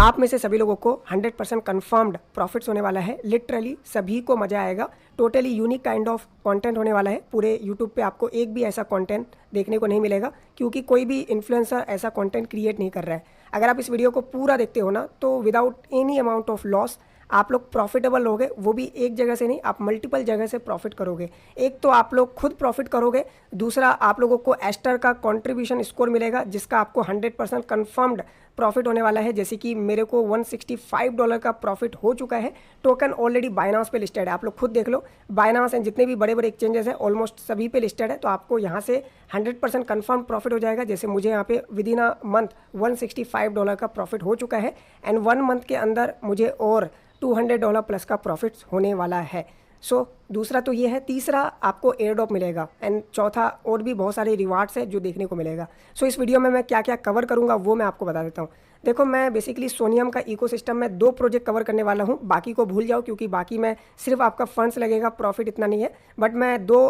आप में से सभी लोगों को 100% कन्फर्म्ड प्रॉफिट्स होने वाला है। लिटरली सभी को मज़ा आएगा। Totally unique kind of content होने वाला है। पूरे यूट्यूब पे आपको एक भी ऐसा कंटेंट देखने को नहीं मिलेगा, क्योंकि कोई भी इन्फ्लुएंसर ऐसा कंटेंट क्रिएट नहीं कर रहा है। अगर आप इस वीडियो को पूरा देखते हो ना, तो without any amount of loss आप लोग प्रॉफिटेबल होगे। वो भी एक जगह से नहीं, आप मल्टीपल जगह से प्रॉफिट करोगे। एक तो आप लोग खुद प्रॉफिट करोगे, दूसरा आप लोगों को एस्टर का कंट्रीब्यूशन स्कोर मिलेगा, जिसका आपको 100% कन्फर्म्ड प्रॉफिट होने वाला है। जैसे कि मेरे को $165 का प्रॉफिट हो चुका है। टोकन ऑलरेडी बाइनांस पे लिस्टेड है, आप लोग खुद देख लो। बाइनांस एंड जितने भी बड़े बड़े एक्सचेंजेस हैं ऑलमोस्ट सभी पे लिस्टेड है। तो आपको यहाँ से 100% कन्फर्म प्रॉफिट हो जाएगा। जैसे मुझे यहाँ पे विद इन अ मंथ $165 का प्रॉफिट हो चुका है, एंड 1 मंथ के अंदर मुझे और $200 प्लस का प्रॉफिट होने वाला है। दूसरा तो ये है। तीसरा, आपको एयर ड्रॉप मिलेगा, एंड चौथा और भी बहुत सारे रिवार्ड्स है जो देखने को मिलेगा। इस वीडियो में मैं क्या क्या कवर करूँगा वो मैं आपको बता देता हूँ। देखो, मैं बेसिकली सोनियम का इकोसिस्टम में 2 प्रोजेक्ट कवर करने वाला हूँ। बाकी को भूल जाओ, क्योंकि बाकी में सिर्फ आपका फंड्स लगेगा, प्रॉफिट इतना नहीं है। बट मैं 2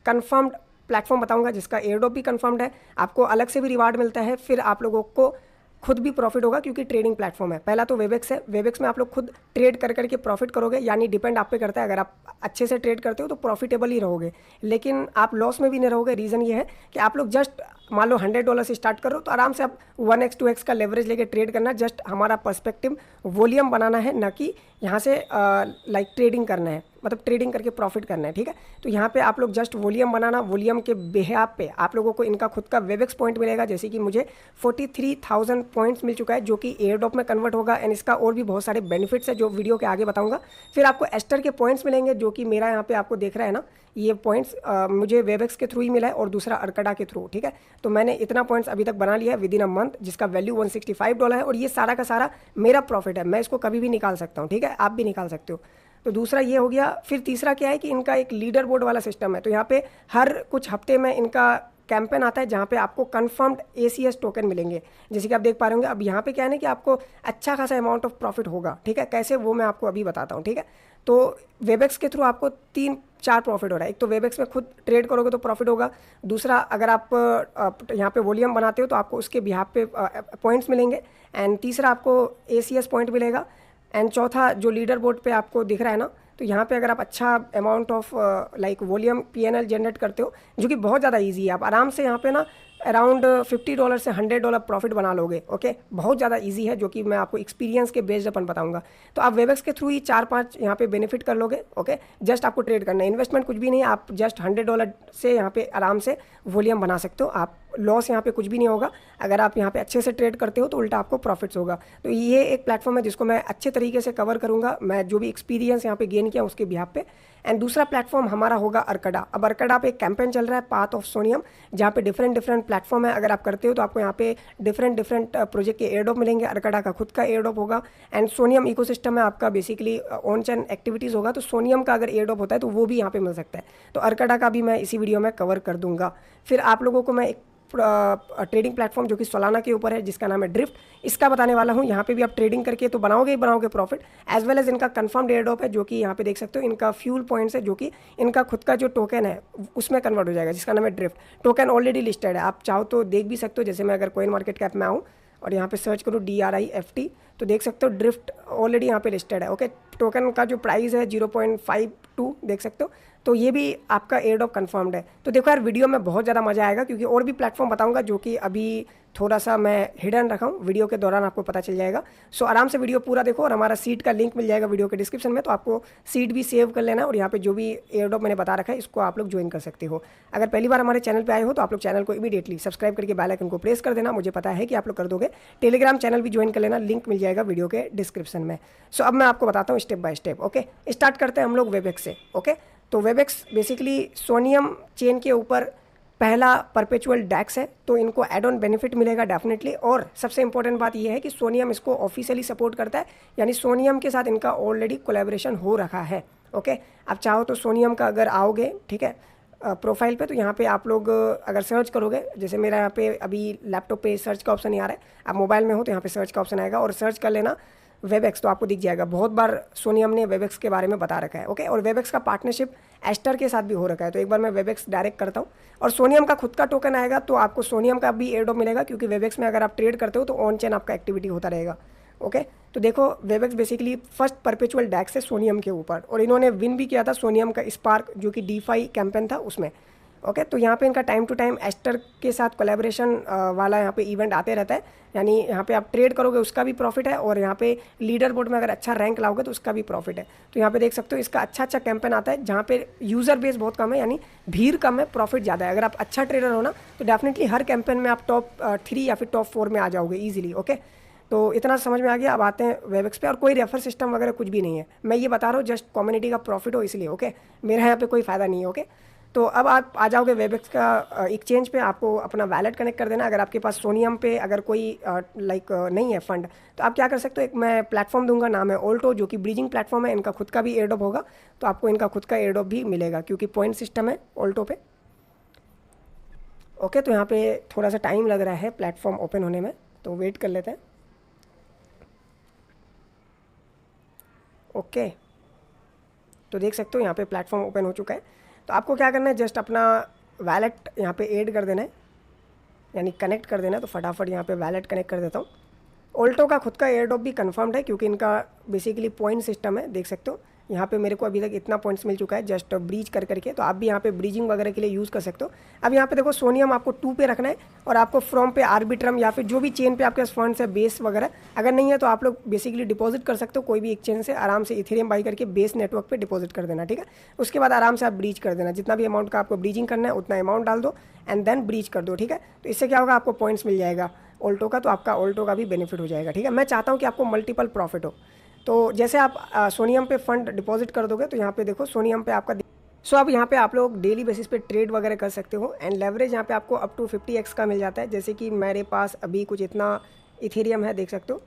कन्फर्म्ड प्लेटफॉर्म बताऊँगा, जिसका एयर ड्रॉप भी कन्फर्म्ड है, आपको अलग से भी रिवार्ड मिलता है, फिर आप लोगों को खुद भी प्रॉफिट होगा, क्योंकि ट्रेडिंग प्लेटफॉर्म है। पहला तो वेबएक्स है। वेबएक्स में आप लोग खुद ट्रेड कर करके प्रॉफिट करोगे, यानी डिपेंड आप पे करता है। अगर आप अच्छे से ट्रेड करते हो तो प्रॉफिटेबल ही रहोगे, लेकिन आप लॉस में भी नहीं रहोगे। रीज़न ये है कि आप लोग जस्ट मान लो $100 से स्टार्ट करो, तो आराम से आप 1x 2x का लेवरेज लेके ट्रेड करना। जस्ट हमारा पर्सपेक्टिव वॉल्यूम बनाना है, ना कि यहाँ से लाइक ट्रेडिंग करना है, मतलब ट्रेडिंग करके प्रॉफिट करना है। ठीक है, तो यहाँ पे आप लोग जस्ट वॉल्यूम बनाना। वॉल्यूम के बेहाब पे आप लोगों को इनका खुद का वेबएक्स पॉइंट मिलेगा। जैसे कि मुझे 43,000 पॉइंट्स मिल चुका है, जो कि एयर ड्रॉप में कन्वर्ट होगा, एंड इसका और भी बहुत सारे बेनिफिट्स है जो वीडियो के आगे बताऊंगा। फिर आपको एस्टर के पॉइंट्स मिलेंगे, जो कि मेरा यहाँ पे आपको देख रहा है ना, ये पॉइंट्स मुझे वेबएक्स के थ्रू ही मिला है, और दूसरा अर्कड़ा के थ्रू। ठीक है, तो मैंने इतना पॉइंट्स अभी तक बना लिया है विद इन अ मंथ, जिसका वैल्यू $165 है, और ये सारा का सारा मेरा प्रॉफिट है। मैं इसको कभी भी निकाल सकता हूँ। ठीक है, आप भी निकाल सकते हो। तो दूसरा ये हो गया। फिर तीसरा क्या है कि इनका एक लीडर बोर्ड वाला सिस्टम है। तो यहाँ पे हर कुछ हफ्ते में इनका कैंपेन आता है, जहाँ पे आपको कंफर्म्ड ACS टोकन मिलेंगे। जैसे कि आप देख पा रहे होंगे। अब यहाँ पे क्या है ना कि आपको अच्छा खासा अमाउंट ऑफ प्रॉफिट होगा। ठीक है, कैसे वो मैं आपको अभी बताता हूँ। ठीक है, तो वेबएक्स के थ्रू आपको 3-4 प्रॉफिट हो रहा है। एक तो वेबएक्स में खुद ट्रेड करोगे तो प्रॉफिट होगा। दूसरा, अगर आप यहाँ पे वॉल्यूम बनाते हो तो आपको उसके बिहाफ पे पॉइंट्स मिलेंगे। एंड तीसरा, आपको ACS पॉइंट मिलेगा। एंड चौथा, जो लीडर बोर्ड पे आपको दिख रहा है ना, तो यहाँ पे अगर आप अच्छा amount of like volume PNL generate करते हो, जो कि बहुत ज़्यादा इजी है, आप आराम से यहाँ पे ना अराउंड $50 से $100 प्रॉफिट बना लोगे। ओके, बहुत ज़्यादा इजी है, जो कि मैं आपको एक्सपीरियंस के बेस्ड अपन बताऊंगा। तो आप वेबएक्स के थ्रू ही 4-5 यहाँ पे बेनिफिट कर लोगे। ओके, जस्ट आपको ट्रेड करना है, इन्वेस्टमेंट कुछ भी नहीं है। आप जस्ट $100 से यहाँ पे आराम से वॉल्यूम बना सकते हो। आप लॉस यहाँ पे कुछ भी नहीं होगा। अगर आप यहाँ पे अच्छे से ट्रेड करते हो तो उल्टा आपको प्रॉफिट्स होगा। तो ये एक प्लेटफॉर्म है जिसको मैं अच्छे तरीके से कवर करूँगा, मैं जो भी एक्सपीरियंस यहाँ पे गेन किया उसके बिहाफ पे। एंड दूसरा प्लेटफॉर्म हमारा होगा अर्कड़ा। अब अर्कड़ा पे एक कैंपेन चल रहा है, पाथ ऑफ सोनियम, जहाँ पे डिफरेंट प्लेटफॉर्म है। अगर आप करते हो तो आपको यहाँ पे डिफरेंट प्रोजेक्ट के एयर ड्रॉप मिलेंगे। अर्कड़ा का खुद का एयर ड्रॉप होगा, एंड सोनियम इकोसिस्टम में आपका बेसिकली ऑन चैन एक्टिविटीज़ होगा। तो सोनियम का अगर एयर ड्रॉप होता है तो वो भी यहाँ पे मिल सकता है। तो अर्कड़ा का भी मैं इसी वीडियो में कवर कर दूंगा। फिर आप लोगों को मैं एक ट्रेडिंग प्लेटफॉर्म जो कि सोलाना के ऊपर है, जिसका नाम है ड्रिफ्ट, इसका बताने वाला हूँ। यहाँ पे भी आप ट्रेडिंग करके तो बनाओगे ही बनाओगे प्रॉफिट, एज वेल एज इनका कंफर्म्ड एयर ड्रॉप है, जो कि यहाँ पे देख सकते हो। इनका फ्यूल पॉइंट्स है, जो कि इनका खुद का जो टोकन है उसमें कन्वर्ट हो जाएगा, जिसका नाम है ड्रिफ्ट। टोकन ऑलरेडी लिस्टेड है, आप चाहो तो देख भी सकते हो। जैसे मैं अगर कोइन मार्केट कैप में आऊँ और यहाँ पे सर्च करूँ DRIFT, तो देख सकते हो ड्रिफ्ट ऑलरेडी यहाँ पे लिस्टेड है। ओके, टोकन का जो प्राइस है 0.52 देख सकते हो। तो ये भी आपका एयर ड्रॉप कन्फर्म्ड है। तो देखो यार, वीडियो में बहुत ज़्यादा मज़ा आएगा, क्योंकि और भी प्लेटफॉर्म बताऊंगा, जो कि अभी थोड़ा सा मैं हिडन रखा हूँ। वीडियो के दौरान आपको पता चल जाएगा। आराम से वीडियो पूरा देखो, और हमारा सीट का लिंक मिल जाएगा वीडियो के डिस्क्रिप्शन में। तो आपको सीट भी सेव कर लेना, और यहाँ पे जो भी एयर ड्रॉप मैंने बता रखा है इसको आप लोग ज्वाइन कर सकते हो। अगर पहली बार हमारे चैनल पर आए हो तो आप लोग चैनल को इमीडिएटली सब्सक्राइब करके बेल आइकन को प्रेस कर देना। मुझे पता है कि आप लोग कर दोगे। टेलीग्राम चैनल भी ज्वाइन कर लेना, लिंक मिल जाएगा वीडियो के डिस्क्रिप्शन में। अब मैं आपको बताता हूँ step by step. Okay, start करते हैं हम लोग वेबएक्स से। ओके, तो वेबएक्स बेसिकली सोनियम चेन के ऊपर पहला परपेचुअल डैक्स है, तो इनको एड ऑन बेनिफिट मिलेगा डेफिनेटली। और सबसे इंपॉर्टेंट बात यह है कि सोनियम इसको ऑफिशियली सपोर्ट करता है, यानी सोनियम के साथ इनका ऑलरेडी कोलैबोरेशन हो रखा है। ओके, आप चाहो तो सोनियम का अगर आओगे, ठीक है, प्रोफाइल पे, तो यहाँ पे आप लोग अगर सर्च करोगे, जैसे मेरा यहाँ पे अभी लैपटॉप पे सर्च का ऑप्शन नहीं आ रहा है, आप मोबाइल में हो तो यहाँ पे सर्च का ऑप्शन आएगा, और सर्च कर लेना वेबएक्स, तो आपको दिख जाएगा। बहुत बार सोनियम ने वेबएक्स के बारे में बता रखा है। ओके, और वेबएक्स का पार्टनरशिप एस्टर के साथ भी हो रखा है। तो एक बार मैं वेबएक्स डायरेक्ट करता हूँ, और सोनियम का खुद का टोकन आएगा, तो आपको सोनियम का भी एयर ड्रॉप मिलेगा, क्योंकि वेबएक्स में अगर आप ट्रेड करते हो तो ऑन चेन आपका एक्टिविटी होता रहेगा। ओके। तो देखो वेबएक्स बेसिकली फर्स्ट परपेचुअल डैक्स है सोनियम के ऊपर, और इन्होंने विन भी किया था सोनियम का स्पार्क जो कि डीफाई कैंपेन था उसमें। ओके, तो यहाँ पे इनका टाइम टू टाइम एस्टर के साथ कोलैबोरेशन वाला यहाँ पे इवेंट आते रहता है, यानी यहाँ पे आप ट्रेड करोगे उसका भी प्रॉफिट है, और यहाँ पे लीडर बोर्ड में अगर अच्छा रैंक लाओगे तो उसका भी प्रॉफिट है। तो यहाँ पे देख सकते हो इसका अच्छा कैंपेन आता है जहाँ पे यूज़र बेस बहुत कम है, यानी भीड़ कम है, प्रॉफिट ज़्यादा है। अगर आप अच्छा ट्रेडर हो ना तो डेफिनेटली हर कैंपेन में आप टॉप 3 या फिर टॉप 4 में आ जाओगे ईजिली। ओके, तो इतना समझ में आ गया। अब आते हैं वेबएक्स पे, और कोई रेफर सिस्टम वगैरह कुछ भी नहीं है, मैं ये बता रहा हूँ जस्ट कम्युनिटी का प्रॉफिट हो इसलिए। ओके, मेरा यहाँ पे कोई फ़ायदा नहीं है। ओके, तो अब आप आ जाओगे वेबएक्स का एक्सचेंज पे, आपको अपना वैलेट कनेक्ट कर देना। अगर आपके पास सोनियम पे अगर कोई नहीं है फंड, तो आप क्या कर सकते हो, एक मैं प्लेटफॉर्म दूंगा, नाम है ऑल्टो, जो कि ब्रिजिंग प्लेटफॉर्म है। इनका खुद का भी एयरड्रॉप होगा, तो आपको इनका खुद का एयरड्रॉप भी मिलेगा क्योंकि पॉइंट सिस्टम है ऑल्टो पे। ओके, तो यहाँ पे थोड़ा सा टाइम लग रहा है प्लेटफॉर्म ओपन होने में, तो वेट कर लेते हैं। ओके, तो देख सकते हो यहाँ पे प्लेटफॉर्म ओपन हो चुका है। तो आपको क्या करना है, जस्ट अपना वैलेट यहाँ पे ऐड कर देना है, यानी कनेक्ट कर देना है। तो फटाफट यहाँ पे वैलेट कनेक्ट कर देता हूँ। ऑल्टो का खुद का एयरड्रॉप भी कंफर्म्ड है क्योंकि इनका बेसिकली पॉइंट सिस्टम है। देख सकते हो यहाँ पे मेरे को अभी तक इतना पॉइंट्स मिल चुका है जस्ट ब्रीज कर करके, तो आप भी यहाँ पे ब्रीजिंग वगैरह के लिए यूज़ कर सकते हो। अब यहाँ पे देखो सोनियम आपको 2 पे रखना है, और आपको फ्रॉम पे आर्बिट्रम या फिर जो भी चेन पे आपके पास फंड्स है, बेस वगैरह अगर नहीं है तो आप लोग बेसिकली डिपॉजिट कर सकते हो कोई भी एक्सचेंज से, आराम से इथेरियम बाई करके बेस नेटवर्क पे डिपॉजिट कर देना, ठीक है। उसके बाद आराम से आप ब्रीज कर देना, जितना भी अमाउंट का आपको ब्रीजिंग करना है उतना अमाउंट डाल दो एंड देन ब्रीज कर दो, ठीक है। तो इससे क्या होगा, आपको पॉइंट्स मिल जाएगा ऑल्टो का, तो आपका ऑल्टो का भी बेनिफिट हो जाएगा, ठीक है। मैं चाहता हूँ कि आपको मल्टीपल प्रॉफिट हो। तो जैसे आप सोनियम पे फंड डिपॉजिट कर दोगे तो यहाँ पे देखो सोनियम पे आपका अब यहाँ पे आप लोग डेली बेसिस पे ट्रेड वगैरह कर सकते हो, एंड लेवरेज यहाँ पे आपको अप टू 50x का मिल जाता है। जैसे कि मेरे पास अभी कुछ इतना इथेरियम है, देख सकते हो।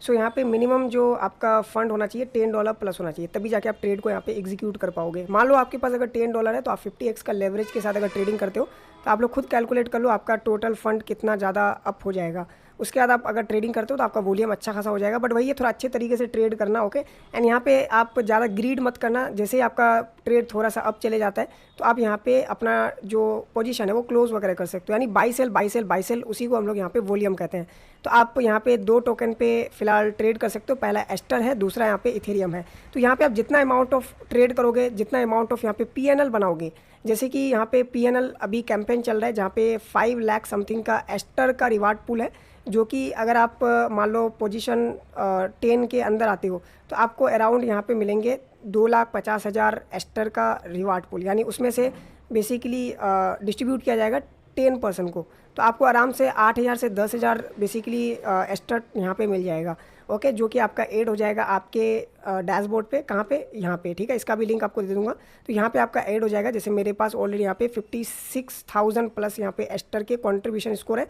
यहाँ पे मिनिमम जो आपका फंड होना चाहिए $10 प्लस होना चाहिए, तभी जाके आप ट्रेड को यहाँ पे एग्जीक्यूट कर पाओगे। मान लो आपके पास अगर $10 है तो आप 50x का लेवरेज के साथ अगर ट्रेडिंग करते हो तो आप लोग खुद कैलकुलेट कर लो आपका टोटल फंड कितना ज़्यादा अप हो जाएगा। उसके बाद आप अगर ट्रेडिंग करते हो तो आपका वॉल्यूम अच्छा खासा हो जाएगा, बट वही है थोड़ा अच्छे तरीके से ट्रेड करना। ओके, एंड यहाँ पे आप ज़्यादा ग्रीड मत करना। जैसे ही आपका ट्रेड थोड़ा सा अप चले जाता है तो आप यहाँ पे अपना जो पोजीशन है वो क्लोज वगैरह कर सकते हो, यानी by cell by cell by cell, उसी को हम लोग यहाँ पे वॉल्यूम कहते हैं। तो आप यहाँ पे 2 टोकन पे फिलहाल ट्रेड कर सकते हो, पहला एस्टर है, दूसरा यहाँ पे इथेरियम है। तो यहाँ पे आप जितना अमाउंट ऑफ ट्रेड करोगे, जितना अमाउंट ऑफ यहाँ पे PNL बनाओगे, जैसे कि यहाँ पे PNL अभी कैंपेन चल रहा है जहाँ पे 5 लाख समथिंग का एस्टर का रिवार्ड पूल है, जो कि अगर आप मान लो पोजीशन 10 के अंदर आते हो तो आपको अराउंड यहाँ पे मिलेंगे 2,50,000 एस्टर का रिवार्ड पूल, यानी उसमें से बेसिकली डिस्ट्रीब्यूट किया जाएगा 10% को। तो आपको आराम से 8,000 से 10,000 बेसिकली एस्टर यहाँ पे मिल जाएगा। ओके, जो कि आपका ऐड हो जाएगा आपके डैशबोर्ड पे, कहाँ पे, यहाँ पे, ठीक है। इसका भी लिंक आपको दे दूंगा। तो यहाँ पे आपका ऐड हो जाएगा। जैसे मेरे पास ऑलरेडी यहाँ पे 56,000 प्लस यहाँ पे एस्टर के कॉन्ट्रीब्यूशन स्कोर है।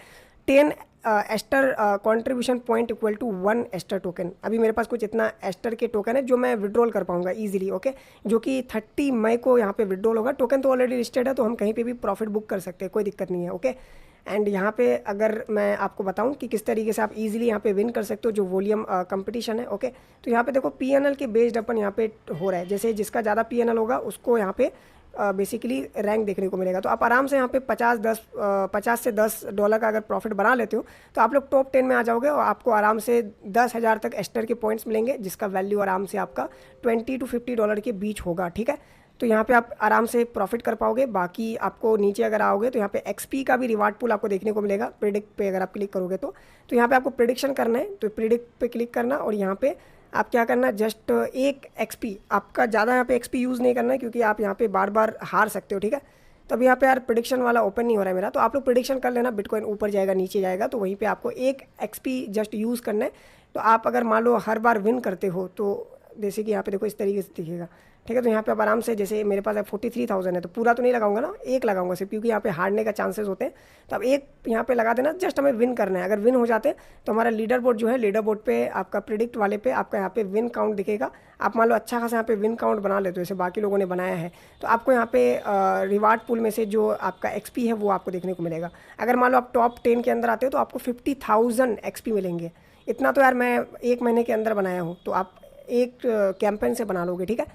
10 Aster contribution point equal to 1 Aster token. अभी मेरे पास कुछ इतना एस्टर के टोकन है जो मैं विड्रॉल कर पाऊंगा इजीली। ओके, जो कि 30 मई को यहाँ पे विड्रॉल होगा। टोकन तो ऑलरेडी लिस्टेड है, तो हम कहीं पे भी प्रॉफिट बुक कर सकते हैं, कोई दिक्कत नहीं है। ओके, एंड यहाँ पे अगर मैं आपको बताऊं कि किस तरीके से आप इजीली यहाँ पे विन कर सकते हो जो वॉल्यूम कंपटीशन है। ओके, तो यहाँ पे देखो PNL के बेस्ड अपन यहाँ पे हो रहा है। जैसे जिसका ज़्यादा PNL होगा उसको यहाँ पे बेसिकली रैंक देखने को मिलेगा। तो आप आराम से यहाँ पे 50 से $10 का अगर प्रॉफिट बना लेते हो तो आप लोग टॉप 10 में आ जाओगे, और आपको आराम से 10,000 तक एस्टर के पॉइंट्स मिलेंगे, जिसका वैल्यू आराम से आपका $20 to $50 के बीच होगा, ठीक है। तो यहाँ पे आप आराम से प्रॉफिट कर पाओगे। बाकी आपको नीचे अगर आओगे तो यहाँ पे XP का भी रिवार्ड पूल आपको देखने को मिलेगा। प्रिडिक्ट पे अगर आप क्लिक करोगे तो यहाँ पे आपको प्रिडिक्शन करना है, तो प्रिडिक्ट पे क्लिक करना, और यहाँ पे आप क्या करना, जस्ट 1 XP, आपका ज़्यादा यहाँ पे XP यूज़ नहीं करना है क्योंकि आप यहाँ पे बार बार हार सकते हो, ठीक है। तो अभी यहाँ पे यार प्रिडिक्शन वाला ओपन नहीं हो रहा है मेरा, तो आप लोग प्रिडिक्शन कर लेना, बिटकॉइन ऊपर जाएगा नीचे जाएगा, तो वहीं पे आपको 1 XP जस्ट यूज़ करना है। तो आप अगर मान लो हर बार विन करते हो तो जैसे कि यहाँ पे देखो इस तरीके से दिखेगा, ठीक है। तो यहाँ पे आप आराम से, जैसे मेरे पास 43,000 है तो पूरा तो नहीं लगाऊंगा ना, 1 लगाऊंगा सिर्फ, क्योंकि यहाँ पे हारने का चांसेस होते हैं। तो अब 1 यहाँ पे लगा देना, जस्ट हमें विन करना है। अगर विन हो जाते तो हमारा लीडर बोर्ड जो है, लीडर बोर्ड पे आपका प्रिडिक्ट वाले पे आपका यहाँ पे विन काउंट दिखेगा। आप मान लो अच्छा खासा यहाँ पे विन काउंट बना लेते हो जैसे बाकी लोगों ने बनाया है, तो आपको यहाँ पे रिवार्ड पूल में से जो आपका XP है वो आपको देखने को मिलेगा। अगर मान लो आप टॉप 10 के अंदर आते हो तो आपको 50,000 XP मिलेंगे। इतना तो यार मैं 1 महीने के अंदर बनाया हूँ, तो आप एक कैंपेन से बना लोगे, ठीक है।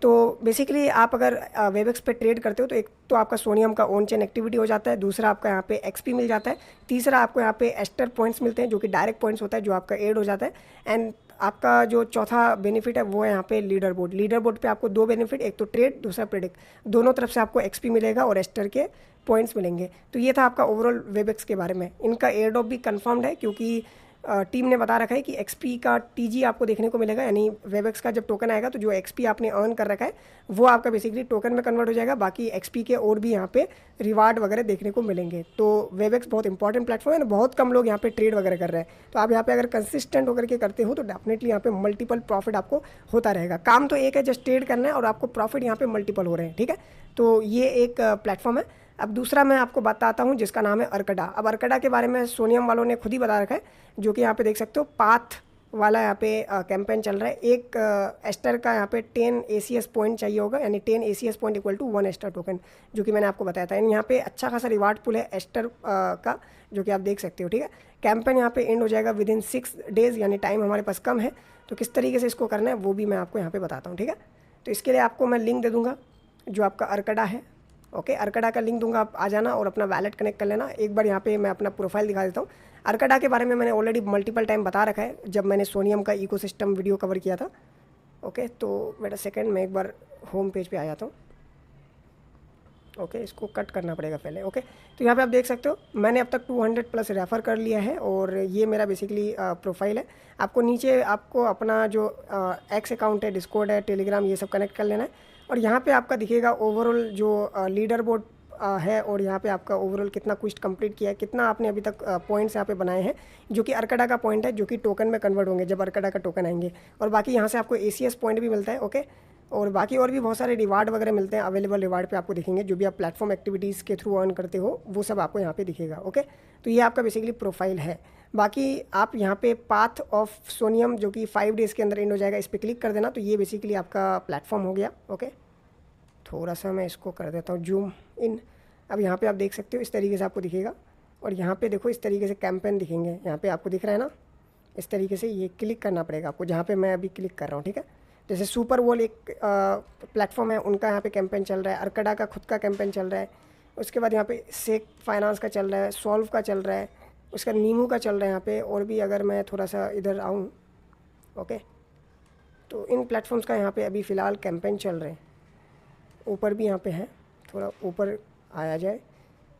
तो बेसिकली आप अगर वेबएक्स पे ट्रेड करते हो तो एक तो आपका सोनियम का ऑन चेन एक्टिविटी हो जाता है, दूसरा आपका यहाँ पे एक्सपी मिल जाता है, तीसरा आपको यहाँ पे एस्टर पॉइंट्स मिलते हैं जो कि डायरेक्ट पॉइंट्स होता है जो आपका एड हो जाता है। एंड आपका जो चौथा बेनिफिट है वो है यहाँ पे लीडर बोर्ड। लीडर बोर्ड पे आपको दो बेनिफिट, एक तो ट्रेड, दूसरा प्रेडिक्ट, दोनों तरफ से आपको एक्सपी मिलेगा और एस्टर के पॉइंट्स मिलेंगे। तो ये था आपका ओवरऑल वेबएक्स के बारे में। इनका एयर ड्रॉप भी कंफर्म्ड है क्योंकि टीम ने बता रखा है कि एक्सपी का टीजी आपको देखने को मिलेगा, यानी वेबएक्स का जब टोकन आएगा तो जो एक्सपी आपने अर्न कर रखा है वो आपका बेसिकली टोकन में कन्वर्ट हो जाएगा। बाकी एक्सपी के और भी यहाँ पे रिवार्ड वगैरह देखने को मिलेंगे। तो वेबएक्स बहुत इंपॉर्टेंट प्लेटफॉर्म है ना, बहुत कम लोग यहाँ पे ट्रेड वगैरह कर रहे हैं। तो आप यहाँ पे अगर कंसिस्टेंट होकर के करते हो तो डेफिनेटली यहाँ पे मल्टीपल प्रॉफिट आपको होता रहेगा। काम तो एक है, जस्ट ट्रेड करना है और आपको प्रॉफिट यहाँ पे मल्टीपल हो रहे हैं, ठीक है। तो ये एक प्लेटफॉर्म है। अब दूसरा मैं आपको बताता हूँ जिसका नाम है अर्कड़ा। अब अर्कड़ा के बारे में सोनियम वालों ने खुद ही बता रखा है, जो कि यहाँ पे देख सकते हो पाथ वाला यहाँ पे कैंपेन चल रहा है। एक एस्टर का यहाँ पे 10 ACS पॉइंट चाहिए होगा, यानी 10 ACS point equal to 1 Aster token, जो कि मैंने आपको बताया था। यानी यहाँ पे अच्छा खासा रिवार्ड पुल है एस्टर का, जो कि आप देख सकते हो, ठीक है। कैंपेन यहाँ पे एंड हो जाएगा विद इन 6 डेज़, यानी टाइम हमारे पास कम है। तो किस तरीके से इसको करना है वो भी मैं आपको यहाँ पर बताता हूँ, ठीक है। तो इसके लिए आपको मैं लिंक दे दूँगा जो आपका अर्कड़ा है, ओके। अर्कड़ा का लिंक दूंगा, आप आ जाना और अपना वैलेट कनेक्ट कर लेना। एक बार यहाँ पे मैं अपना प्रोफाइल दिखा देता हूँ। अर्कड़ा के बारे में मैंने ऑलरेडी मल्टीपल टाइम बता रखा है जब मैंने सोनियम का इकोसिस्टम वीडियो कवर किया था, ओके। तो बेटा सेकंड मैं एक बार होम पेज पे आ जाता हूँ, ओके। इसको कट करना पड़ेगा पहले, ओके। तो यहाँ पे आप देख सकते हो मैंने अब तक 200 प्लस रेफ़र कर लिया है और ये मेरा बेसिकली प्रोफाइल है। आपको नीचे आपको अपना जो एक्स अकाउंट है, डिस्कॉर्ड है, टेलीग्राम, ये सब कनेक्ट कर लेना है। और यहाँ पे आपका दिखेगा ओवरऑल जो लीडर बोर्ड है और यहाँ पे आपका ओवरऑल कितना क्विस्ट कंप्लीट किया है, कितना आपने अभी तक पॉइंट्स यहाँ पे बनाए हैं, जो कि अर्कड़ा का पॉइंट है, जो कि टोकन में कन्वर्ट होंगे जब अर्कड़ा का टोकन आएंगे। और बाकी यहाँ से आपको ACS पॉइंट भी मिलता है, ओके। और बाकी और भी बहुत सारे रिवार्ड वगैरह मिलते हैं। अवेलेबल रिवार्ड पे आपको दिखेंगे, जो भी आप प्लेटफॉर्म एक्टिविटीज़ के थ्रू अर्न करते हो वो सब आपको यहाँ पे दिखेगा, ओके। तो ये आपका बेसिकली प्रोफाइल है। बाकी आप यहाँ पे पाथ ऑफ सोनियम जो कि 5 डेज़ के अंदर एंड हो जाएगा, इस पर क्लिक कर देना। तो ये बेसिकली आपका प्लेटफॉर्म हो गया, ओके। थोड़ा सा मैं इसको कर देता हूँ जूम इन। अब यहाँ पे आप देख सकते हो इस तरीके से आपको दिखेगा। और यहाँ पे देखो इस तरीके से कैंपेन दिखेंगे, यहाँ पे आपको दिख रहा है ना, इस तरीके से ये क्लिक करना पड़ेगा आपको, जहाँ पे मैं अभी क्लिक कर रहा हूँ, ठीक है। जैसे सुपर वॉल एक प्लेटफॉर्म है, उनका यहाँ पे कैंपेन चल रहा है, अर्कड़ा का खुद का कैंपेन चल रहा है। उसके बाद यहाँ पे सेक फाइनेंस का चल रहा है, सॉल्व का चल रहा है, उसका नीमू का चल रहा है यहाँ पे। और भी अगर मैं थोड़ा सा इधर आऊँ, ओके, तो इन प्लेटफॉर्म्स का यहाँ पे अभी फ़िलहाल कैंपेन चल रहे हैं। ऊपर भी यहाँ पे है, थोड़ा ऊपर आया जाए,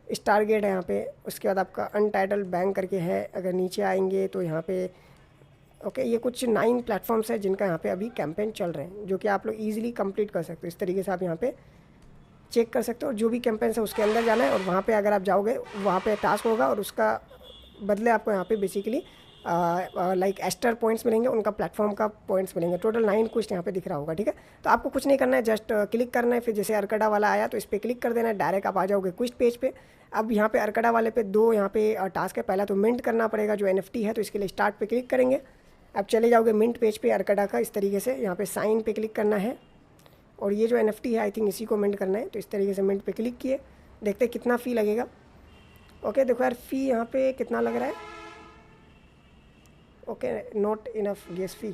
स्टारगेट है यहाँ पे। उसके बाद आपका अनटाइटल्ड बैंक करके है, अगर नीचे आएंगे तो यहाँ पे, ओके, ये कुछ 9 प्लेटफॉर्म्स है जिनका यहाँ पे अभी कैंपेन चल रहे हैं, जो कि आप लोग ईजिली कंप्लीट कर सकते हो। इस तरीके से आप यहाँ पे चेक कर सकते हो। जो भी कैंपेन्स है उसके अंदर जाना है और वहाँ पे अगर आप जाओगे वहाँ पे टास्क होगा और उसका बदले आपको यहाँ पे बेसिकली लाइक एस्टर पॉइंट्स मिलेंगे, उनका प्लेटफॉर्म का पॉइंट्स मिलेंगे। टोटल 9 क्विस्ट यहाँ पे दिख रहा होगा, ठीक है। तो आपको कुछ नहीं करना है, जस्ट क्लिक करना है। फिर जैसे अर्कड़ा वाला आया तो इस पर क्लिक कर देना है, डायरेक्ट आप आ जाओगे क्विस्ट पेज पे। अब यहाँ पे अर्कड़ा वाले पे 2 यहाँ पे टास्क है। पहला तो मिंट करना पड़ेगा जो NFT है, तो इसके लिए स्टार्ट पे क्लिक करेंगे। अब चले जाओगे मिंट पेज पे अर्कड़ा का, इस तरीके से यहाँ पे साइन पे क्लिक करना है और ये जो NFT है आई थिंक इसी को मिंट करना है। तो इस तरीके से मिंट पे क्लिक किए, देखते कितना फ़ी लगेगा। ओके, देखो यार फ़ी यहाँ पे कितना लग रहा है, okay, not enough gas fee,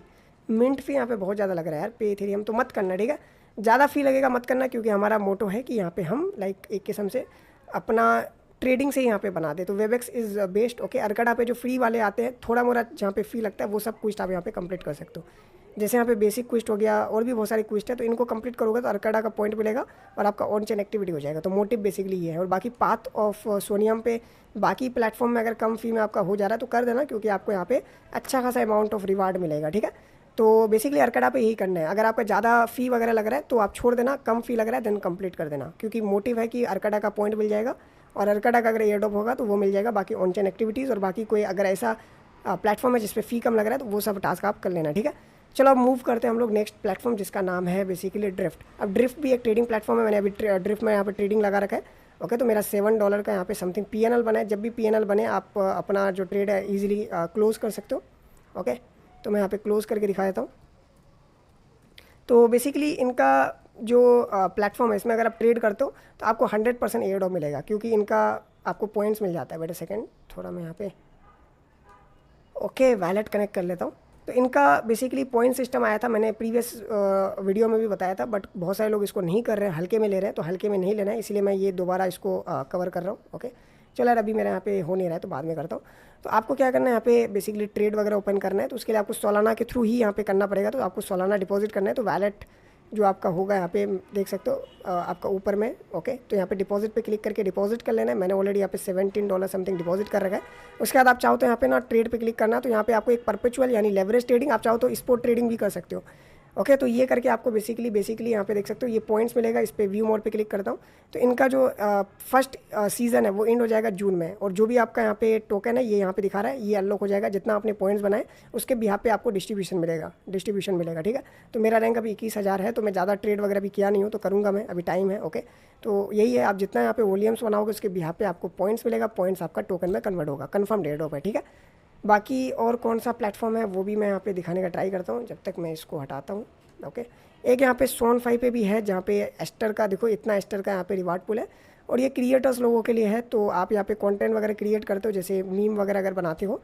mint fee यहाँ पे बहुत ज़्यादा लग रहा है यार। पे इथेरियम तो मत करना, ठीक है, ज़्यादा फ़ी लगेगा मत करना, क्योंकि हमारा मोटो है कि यहाँ पे हम लाइक एक किस्म से अपना ट्रेडिंग से यहाँ पे बना दे। तो वेबएक्स इज़ बेस्ट, ओके। अर्कड़ा पे जो फ्री वाले आते हैं थोड़ा मोड़ा जहाँ पे फ़ी लगता है वो सब क्विस्ट आप यहाँ पे कंप्लीट कर सकते हो। जैसे यहाँ पे बेसिक क्विस्ट हो गया और भी बहुत सारे क्विस्ट है, तो इनको कंप्लीट करोगे तो अर्कड़ा का पॉइंट मिलेगा और आपका ऑन चेन एक्टिविटी हो जाएगा। तो मोटिव बेसिकली ये है। और बाकी पाथ ऑफ सोनियम पे बाकी प्लेटफॉर्म में अगर कम फी में आपका हो जा रहा है तो कर देना, क्योंकि आपको यहाँ पे अच्छा खासा अमाउंट ऑफ रिवार्ड मिलेगा, ठीक है। तो बेसिकली अर्कड़ा पे यही करना है। अगर आपका ज़्यादा फ़ी वगैरह लग रहा है तो आप छोड़ देना, कम फ़ी लग रहा है देन कंप्लीट कर देना, क्योंकि मोटिव है कि अर्कड़ा का पॉइंट मिल जाएगा और अर्कड़ा का अगर एयरड्रॉप होगा तो वो मिल जाएगा। बाकी ऑन चेन एक्टिविटीज़ और बाकी कोई अगर ऐसा प्लेटफॉर्म है जिस पे फ़ी कम लग रहा है तो वो सब टास्क आप कर लेना, ठीक है। चलो अब मूव करते हैं हम लोग नेक्स्ट प्लेटफॉर्म, जिसका नाम है बेसिकली ड्रिफ्ट। अब ड्रिफ्ट भी एक ट्रेडिंग प्लेटफॉर्म है। मैंने अभी ड्रिफ्ट में यहाँ पे ट्रेडिंग लगा रखा है, ओके। तो मेरा $7 का यहाँ पे समथिंग PNL बना है। जब भी PNL बने आप अपना जो ट्रेड है ईजिली क्लोज़ कर सकते हो, ओके। तो मैं यहाँ पे क्लोज़ करके दिखा देता हूँ। तो बेसिकली इनका जो प्लेटफॉर्म है इसमें अगर आप ट्रेड करते हो तो आपको 100% एयरड्रॉप मिलेगा, क्योंकि इनका आपको पॉइंट्स मिल जाता है। वेट अ सेकेंड, थोड़ा मैं यहाँ पे, ओके, वैलेट कनेक्ट कर लेता हूँ। तो इनका बेसिकली पॉइंट सिस्टम आया था, मैंने प्रीवियस वीडियो में भी बताया था, बट बहुत सारे लोग इसको नहीं कर रहे हैं, हल्के में ले रहे हैं, तो हल्के में नहीं लेना है, इसलिए मैं ये दोबारा इसको कवर कर रहा हूँ। ओके चलो यार, अभी मेरे यहाँ पे हो नहीं रहा है तो बाद में करता हूँ। तो आपको क्या करना है, यहाँ पे बेसिकली ट्रेड वगैरह ओपन करना है, तो उसके लिए आपको सोलाना के थ्रू ही यहाँ पे करना पड़ेगा। तो आपको सोलाना डिपॉजिट करना है, तो वैलेट जो आपका होगा यहाँ पे देख सकते हो आपका ऊपर में। ओके तो यहाँ पे डिपॉजिट पे क्लिक करके डिपॉजिट कर लेना है। मैंने ऑलरेडी यहाँ पे $17 समथिंग डिपॉजिट कर रखा है। उसके बाद आप चाहो तो यहाँ पे ना ट्रेड पे क्लिक करना, तो यहाँ पे आपको एक परपेचुअल यानी लेवरेज ट्रेडिंग, आप चाहो तो स्पॉट ट्रेडिंग भी कर सकते हो। ओके तो ये करके आपको बेसिकली यहाँ पे देख सकते हो ये पॉइंट्स मिलेगा। इस पर व्यू मोड पे क्लिक करता हूँ, तो इनका जो फर्स्ट सीज़न है वो एंड हो जाएगा जून में, और जो भी आपका यहाँ पे टोकन है ये यहाँ पे दिखा रहा है, ये अनलॉक हो जाएगा। जितना आपने पॉइंट्स बनाए उसके बिहाफ पे आपको डिस्ट्रीब्यूशन मिलेगा। ठीक है, तो मेरा रैंक अभी 21,000 है, तो मैं ज़्यादा ट्रेड वगैरह भी किया नहीं हूँ, तो करूँगा मैं, अभी टाइम है। ओके तो यही है, आप जितना यहाँ पे वॉल्यूम्स बनाओगे उसके बिहाफ पे आपको पॉइंट्स मिलेगा, पॉइंट्स आपका टोकन में कन्वर्ट होगा, कन्फर्म डेट ऑफ है। ठीक है, बाकी और कौन सा प्लेटफॉर्म है वो भी मैं यहाँ पे दिखाने का ट्राई करता हूँ, जब तक मैं इसको हटाता हूँ। ओके एक यहाँ पे SON5 पे भी है, जहाँ पे एस्टर का देखो इतना एस्टर का यहाँ पे रिवार्ड पुल है, और ये क्रिएटर्स लोगों के लिए है। तो आप यहाँ पे कंटेंट वगैरह क्रिएट करते हो, जैसे मीम वगैरह अगर बनाते हो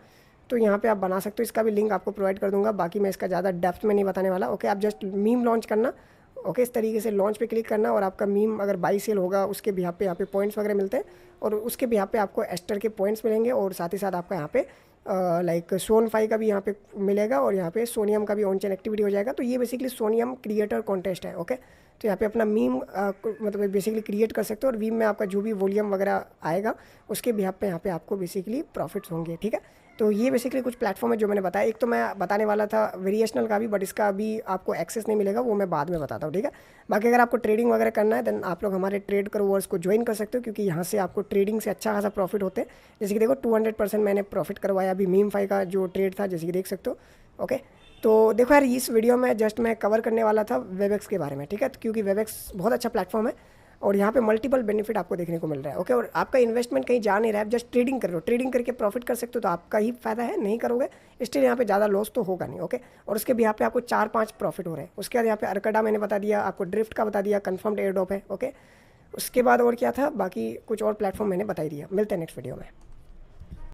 तो यहाँ पे आप बना सकते हो। इसका भी लिंक आपको प्रोवाइड कर दूंगा, बाकी मैं इसका ज़्यादा डेप्थ में नहीं बताने वाला। ओके आप जस्ट मीम लॉन्च करना। ओके इस तरीके से लॉन्च पे क्लिक करना, और आपका मीम अगर बाई सेल होगा उसके बिहाफ पे यहाँ पे पॉइंट्स वगैरह मिलते हैं, और उसके बिहाफ पे आपको एस्टर के पॉइंट्स मिलेंगे, और साथ ही साथ आपका यहाँ पे लाइक SON5 का भी यहाँ पे मिलेगा, और यहाँ पे सोनियम का भी ऑन चेन एक्टिविटी हो जाएगा। तो ये बेसिकली सोनियम क्रिएटर कॉन्टेस्ट है। ओके तो यहाँ पे अपना मीम मतलब बेसिकली क्रिएट कर सकते हो, और मीम में आपका जो भी वॉल्यूम वगैरह आएगा उसके बिहाफ पे यहाँ पे आपको बेसिकली प्रॉफिट्स होंगे। ठीक है, तो ये बेसिकली कुछ प्लेटफॉर्म है जो मैंने बताया। एक तो मैं बताने वाला था वेरिएशनल का भी, बट इसका अभी आपको एक्सेस नहीं मिलेगा, वो मैं बाद में बताता हूँ। ठीक है, बाकी अगर आपको ट्रेडिंग वगैरह करना है देन आप लोग हमारे ट्रेड करोवर्स को ज्वाइन कर सकते हो, क्योंकि यहाँ से आपको ट्रेडिंग से अच्छा खासा प्रॉफिट होते हैं। जैसे कि देखो 200% मैंने प्रॉफिट करवाया अभी मीम5 का जो ट्रेड था, जैसे कि देख सकते हो। ओके तो देखो यार, इस वीडियो में जस्ट मैं कवर करने वाला था वेबएक्स के बारे में। ठीक है, क्योंकि वेबएक्स बहुत अच्छा प्लेटफॉर्म है, और यहाँ पे मल्टीपल बेनिफिट आपको देखने को मिल रहा है। ओके और आपका इन्वेस्टमेंट कहीं जा नहीं रहा है, आप जस्ट ट्रेडिंग कर रहे हो, ट्रेडिंग करके प्रॉफिट कर सकते हो, तो आपका ही फायदा है। नहीं करोगे स्टिल यहाँ पे ज़्यादा लॉस तो होगा नहीं। ओके और उसके भी यहाँ पे आपको 4-5 प्रॉफिट हो रहे हैं। उसके बाद यहाँ पे अर्कड़ा मैंने बता दिया, आपको ड्रिफ्ट का बता दिया, कन्फर्म्ड एयर ड्रॉप है। ओके उसके बाद और क्या था, बाकी कुछ और प्लेटफॉर्म मैंने बता ही दिया। मिलते हैं नेक्स्ट वीडियो में।